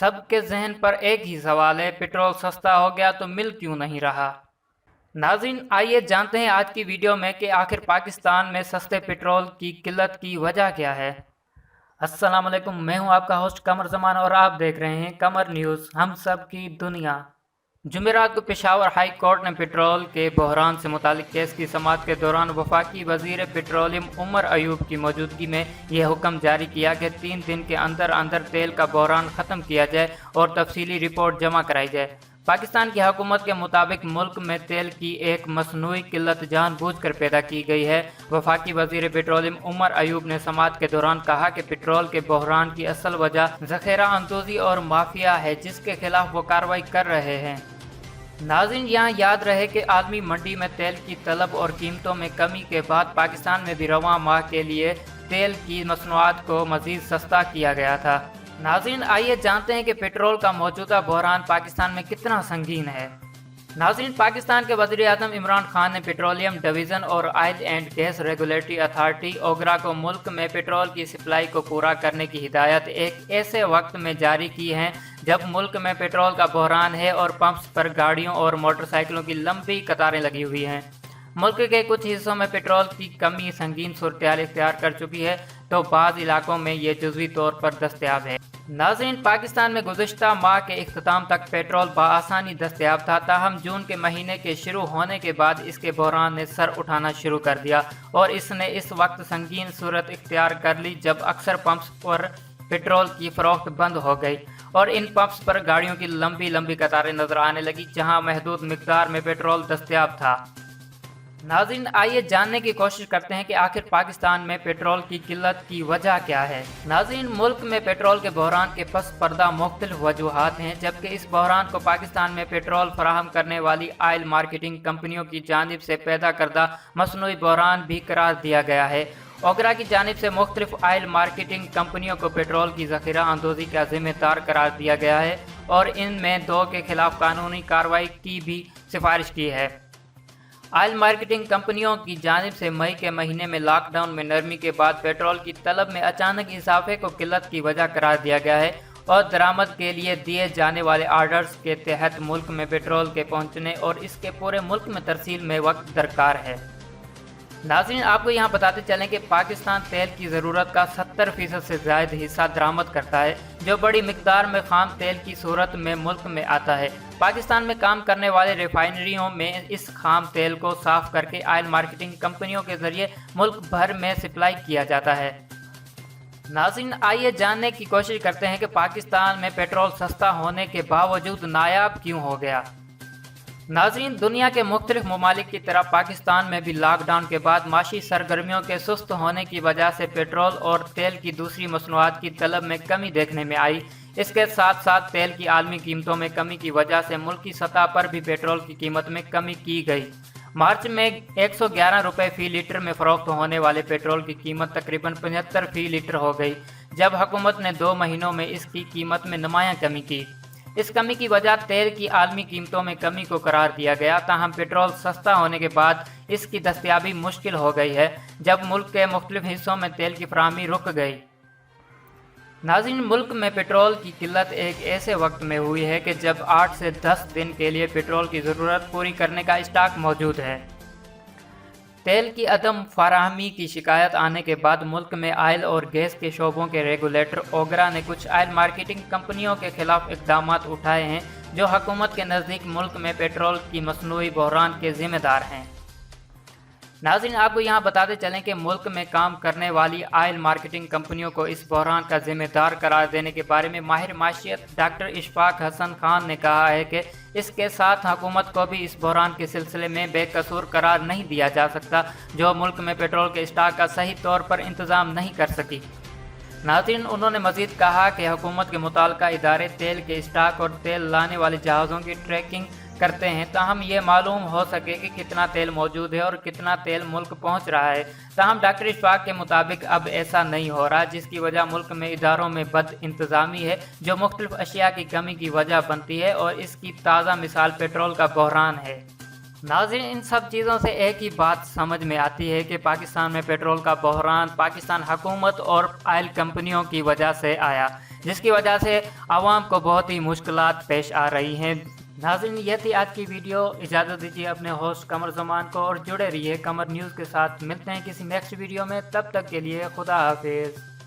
सब के जहन पर एक ही सवाल है, पेट्रोल सस्ता हो गया तो मिल क्यों नहीं रहा। नाज़रीन, आइए जानते हैं आज की वीडियो में कि आखिर पाकिस्तान में सस्ते पेट्रोल की किल्लत की वजह क्या है। अस्सलाम वालेकुम, मैं हूं आपका होस्ट कमर जमान और आप देख रहे हैं कमर न्यूज़, हम सब की दुनिया। जुमेरात को पेशावर हाई कोर्ट ने पेट्रोल के बहरान से मुतालिक केस की समाअत के दौरान वफाकी वजीर पेट्रोलियम उमर अयूब की मौजूदगी में यह हुक्म जारी किया कि 3 दिन के अंदर अंदर तेल का बहरान ख़त्म किया जाए और तफसीली रिपोर्ट जमा कराई जाए। पाकिस्तान की हुकूमत के मुताबिक मुल्क में तेल की एक मसनूई किल्लत जानबूझकर पैदा की गई है। वफाकी वजीर पेट्रोलियम उमर अयूब ने समाअत के दौरान कहा कि पेट्रोल के बहरान की असल वजह ज़ख़ीरा अंदोज़ी और माफिया है, जिसके खिलाफ वो कार्रवाई कर रहे हैं। नाज़रीन, यहाँ याद रहे कि आलमी मंडी में तेल की तलब और कीमतों में कमी के बाद पाकिस्तान में भी रवां माह के लिए तेल की मसनूआत को मज़ीद सस्ता किया गया था। नाज़रीन, आइए जानते हैं कि पेट्रोल का मौजूदा बहरान पाकिस्तान में कितना संगीन है। नाज़रीन, पाकिस्तान के वज़ीर आज़म इमरान खान ने पेट्रोलियम डिवीज़न और oil and gas regulatory authority OGRA को मुल्क में पेट्रोल की सप्लाई को पूरा करने की हिदायत एक ऐसे वक्त में जारी की है जब मुल्क में पेट्रोल का बहरान है और पंप्स पर गाड़ियों और मोटरसाइकिलों की लंबी कतारें लगी हुई हैं। मुल्क के कुछ हिस्सों में पेट्रोल की कमी संगीन सूरत-ए-हाल इख्तियार कर चुकी है, तो बाज़ इलाकों में ये जुज़वी तौर पर दस्तयाब है। नाज़रीन, पाकिस्तान में गुज़िश्ता माह के इख्तिताम तक पेट्रोल बआसानी दस्तयाब था, ताहम जून के महीने के शुरू होने के बाद इसके बहरान ने सर उठाना शुरू कर दिया और इसने इस वक्त संगीन सूरत इख्तियार कर ली जब अक्सर पंप्स पर पेट्रोल की फ़रोख्त बंद हो गई और इन पंप्स पर गाड़ियों की लंबी लंबी कतारें नजर आने लगी, जहां महदूद मिकदार में पेट्रोल दस्तयाब था। नाज़रीन, आइए जानने की कोशिश करते हैं कि आखिर पाकिस्तान में पेट्रोल की किल्लत की वजह क्या है। नाज़रीन, मुल्क में पेट्रोल के बहरान के पस पर्दा मुख्तलिफ वजूहात हैं, जबकि इस बहरान को पाकिस्तान में पेट्रोल फराहम करने वाली ऑयल मार्केटिंग कंपनियों की जानिब से पैदा करदा मसनूई बहरान भी करार दिया गया है। ओगरा की जानिब से मुख्तलिफ ऑयल मार्केटिंग कंपनियों को पेट्रोल की ज़ख़ीरा अंदोज़ी का जिम्मेदार करार दिया गया है और इनमें 2 के खिलाफ कानूनी कार्रवाई की भी सिफारिश की है। ऑयल मार्केटिंग कंपनियों की जानिब से मई के महीने में लॉकडाउन में नरमी के बाद पेट्रोल की तलब में अचानक इजाफे को किल्लत की वजह करार दिया गया है और दरामद के लिए दिए जाने वाले आर्डर्स के तहत मुल्क में पेट्रोल के पहुंचने और इसके पूरे मुल्क में तरसील में वक्त दरकार है। नाज़रीन, आपको यहाँ बताते चलें कि पाकिस्तान तेल की ज़रूरत का 70% से ज़ायद हिस्सा दरामद करता है, जो बड़ी मिकदार में खाम तेल की सूरत में मुल्क में आता है। पाकिस्तान में काम करने वाले रिफाइनरियों में इस खाम तेल को साफ करके ऑयल मार्केटिंग कंपनियों के ज़रिए मुल्क भर में सप्लाई किया जाता है। नाज़रीन, आइए जानने की कोशिश करते हैं कि पाकिस्तान में पेट्रोल सस्ता होने के बावजूद नायाब क्यों हो गया। नाज़रीन, दुनिया के मुख्तलिफ ममालिक की तरह पाकिस्तान में भी लॉकडाउन के बाद माशी सरगर्मियों के सुस्त होने की वजह से पेट्रोल और तेल की दूसरी मसनूआत की तलब में कमी देखने में आई। इसके साथ साथ तेल की आलमी कीमतों में कमी की वजह से मुल्की सतह पर भी पेट्रोल की कीमत में कमी की गई। मार्च में 111 रुपये फ़ी लीटर में फ़रोख्त होने वाले पेट्रोल की कीमत तकरीबन 75 फ़ी लीटर हो गई, जब हुकूमत ने 2 महीनों में इसकी कीमत में नुमायां कमी की। इस कमी की वजह तेल की आलमी कीमतों में कमी को करार दिया गया, ताहम पेट्रोल सस्ता होने के बाद इसकी दस्तयाबी मुश्किल हो गई है, जब मुल्क के मुख्तलिफ हिस्सों में तेल की फराहमी रुक गई। नाज़रीन, मुल्क में पेट्रोल की किल्लत एक ऐसे वक्त में हुई है कि जब 8 से 10 दिन के लिए पेट्रोल की ज़रूरत पूरी करने का स्टॉक मौजूद है। तेल की अदम फराहमी की शिकायत आने के बाद मुल्क में ऑयल और गैस के शोबों के रेगुलेटर ओगरा ने कुछ ऑयल मार्केटिंग कंपनियों के खिलाफ इक़दाम उठाए हैं, जो हुकूमत के नज़दीक मुल्क में पेट्रोल की मसनूई बहरान के ज़िम्मेदार हैं। नाज़रीन, आपको यहाँ बताते चलें कि मुल्क में काम करने वाली ऑयल मार्केटिंग कंपनियों को इस बहरान का जिम्मेदार करार देने के बारे में माहिर माशियत डॉक्टर इशफाक हसन खान ने कहा है कि इसके साथ हुकूमत को भी इस बहरान के सिलसिले में बेकसूर करार नहीं दिया जा सकता, जो मुल्क में पेट्रोल के स्टॉक का सही तौर पर इंतज़ाम नहीं कर सकी। नाज़रीन, उन्होंने मज़ीद कहा कि हुकूमत के मुताल्लिका इदारे तेल के स्टॉक और तेल लाने वाले जहाज़ों की ट्रैकिंग करते हैं, ताहम ये मालूम हो सके कि कितना तेल मौजूद है और कितना तेल मुल्क पहुंच रहा है। ताहम डॉक्टर इशफाक के मुताबिक अब ऐसा नहीं हो रहा, जिसकी वजह मुल्क में इदारों में बद इंतज़ामी है, जो मुख्तलिफ अशिया की कमी की वजह बनती है और इसकी ताज़ा मिसाल पेट्रोल का बहरान है। नाज़रीन, इन सब चीज़ों से एक ही बात समझ में आती है कि पाकिस्तान में पेट्रोल का बहरान पाकिस्तान हुकूमत और ऑयल कंपनियों की वजह से आया। جس کی وجہ سے عوام کو بہت ہی مشکلات پیش آ رہی ہیں۔ ناظرین یہ تھی آج کی ویڈیو، اجازت دیجیے اپنے ہوسٹ قمر زمان کو اور جڑے رہیے قمر نیوز کے ساتھ۔ ملتے ہیں کسی نیکسٹ ویڈیو میں، تب تک کے لیے خدا حافظ۔